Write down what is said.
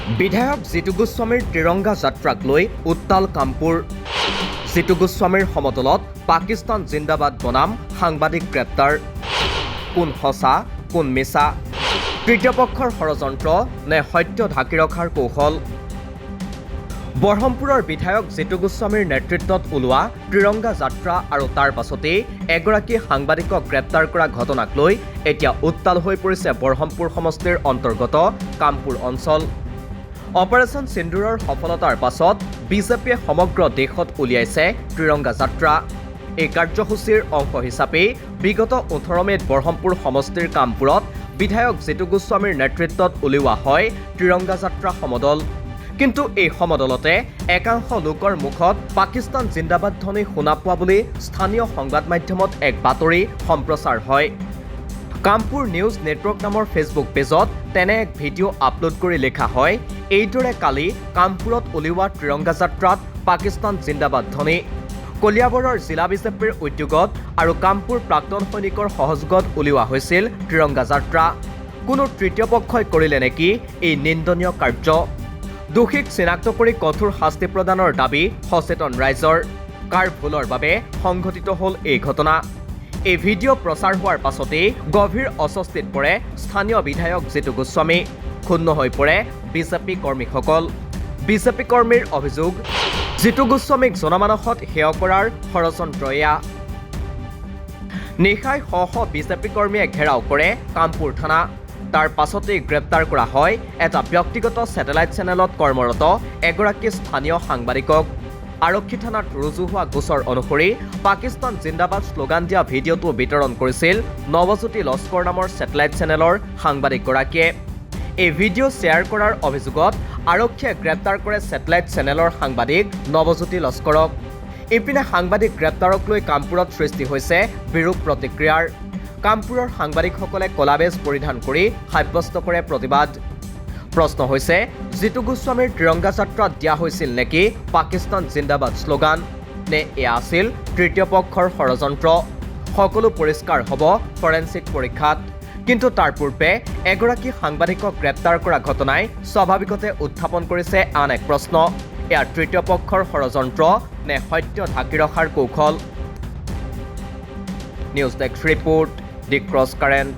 বিধায়ক জিতু গোস্বামীৰ ত্ৰিৰংগা যাত্ৰাক লৈ উত্তাল কামপুৰ। জিতু গোস্বামীৰ সমতলত পাকিস্তান জিন্দাবাদ বনাম সাংবাদিক গ্ৰেপ্তাৰ। কোন সঁচা কোন মিছা? তৃতীয় পক্ষৰ ষড়যন্ত্ৰ নে সত্য ঢাকি ৰখাৰ কৌশল? বৰহমপুৰৰ বিধায়ক জিতু গোস্বামীৰ নেতৃত্বত ওলোৱা ত্ৰিৰংগা যাত্ৰা আৰু তাৰ পাছতেই এগৰাকী সাংবাদিকক গ্ৰেপ্তাৰ কৰা ঘটনাক লৈ এতিয়া উত্তাল হৈ পৰিছে বৰহমপুৰ সমষ্টিৰ অন্তৰ্গত কামপুৰ অঞ্চল। অপাৰেশ্যন সিন্দুৰৰ সফলতাৰ পাছত বিজেপিয়ে সমগ্ৰ দেশত উলিয়াইছে ত্ৰিৰংগা যাত্ৰা। এই কাৰ্যসূচীৰ অংশ হিচাপেই বিগত 18 মেত বৰহমপুৰ সমষ্টিৰ কামপুৰত বিধায়ক জিতু গোস্বামীৰ নেতৃত্বত উলিওৱা হয় ত্ৰিৰংগা যাত্ৰা সমদল। কিন্তু এই সমদলতে একাংশ লোকৰ মুখত পাকিস্তান জিন্দাবাদ ধ্বনি শুনা পোৱা বুলি স্থানীয় সংবাদ মাধ্যমত এক বাতৰি সম্প্ৰচাৰ হয়। কামপুৰ নিউজ নেটৱৰ্ক নামৰ ফেচবুক পেজত তেনে এক ভিডিঅ' আপলোড কৰি লিখা হয়, এইদৰে কালি কামপুৰত উলিওৱা ত্ৰিৰংগা যাত্ৰাত পাকিস্তান জিন্দাবাদ ধ্বনি। কলিয়াবৰৰ জিলা বিজেপিৰ উদ্যোগত আৰু কামপুৰ প্ৰাক্তন সৈনিকৰ সহযোগত উলিওৱা হৈছিল ত্ৰিৰংগা যাত্ৰা। কোনো তৃতীয় পক্ষই কৰিলে নেকি এই নিন্দনীয় কাৰ্য? দোষীক চিনাক্ত কৰি কঠোৰ শাস্তি প্ৰদানৰ দাবী সচেতন ৰাইজৰ। কাৰ ভুলৰ বাবে সংঘটিত হ'ল এই ঘটনা? এই ভিডিঅ' প্ৰচাৰ হোৱাৰ পাছতেই গভীৰ অস্বস্তিত পৰে স্থানীয় বিধায়ক জিতু গোস্বামী। ক্ষুণ্ণ হৈ পৰে বিজেপি কৰ্মীসকল। বিজেপি কৰ্মীৰ অভিযোগ, জিতু গোস্বামীক জনমানসত হেয় কৰাৰ ষড়যন্ত্ৰ এয়া। নিশাই শ শ বিজেপি কৰ্মীয়ে ঘেৰাও কৰে কামপুৰ থানা। তাৰ পাছতেই গ্ৰেপ্তাৰ কৰা হয় এটা ব্যক্তিগত ছেটেলাইট চেনেলত কৰ্মৰত এগৰাকী স্থানীয় সাংবাদিকক। আৰক্ষী থানাত ৰুজু হোৱা গোচৰ অনুসৰি পাকিস্তান জিন্দাবাদ শ্লোগান দিয়া ভিডিঅ'টো বিতৰণ কৰিছিল নৱজ্যোতি লস্কৰ নামৰ ছেটেলাইট চেনেলৰ সাংবাদিকগৰাকীয়ে। এই ভিডিঅ' শ্বেয়াৰ কৰাৰ অভিযোগত আৰক্ষীয়ে গ্ৰেপ্তাৰ কৰে ছেটেলাইট চেনেলৰ সাংবাদিক নৱজ্যোতি লস্কৰক। ইপিনে সাংবাদিক গ্ৰেপ্তাৰক লৈ কামপুৰত সৃষ্টি হৈছে বিৰূপ প্ৰতিক্ৰিয়াৰ। কামপুৰৰ সাংবাদিকসকলে কলা বেজ পৰিধান কৰি সাব্যস্ত কৰে প্ৰতিবাদ। প্ৰশ্ন হৈছে, জিতু গোস্বামীৰ ত্ৰিৰংগা যাত্ৰাত দিয়া হৈছিল নেকি পাকিস্তান জিন্দাবাদ শ্লোগান? নে এয়া আছিল তৃতীয় পক্ষৰ ষড়যন্ত্ৰ? সকলো পৰিষ্কাৰ হ'ব ফৰেনচিক পৰীক্ষাত। কিন্তু তাৰ পূৰ্বে এগৰাকী সাংবাদিকক গ্ৰেপ্তাৰ কৰা ঘটনাই স্বাভাৱিকতে উত্থাপন কৰিছে আন এক প্ৰশ্ন, এয়া তৃতীয় পক্ষৰ ষড়যন্ত্ৰ নে সত্য ঢাকি ৰখাৰ কৌশল? নিউজ ডেস্ক ৰিপোৰ্ট, দি ক্ৰছ কাৰেণ্ট।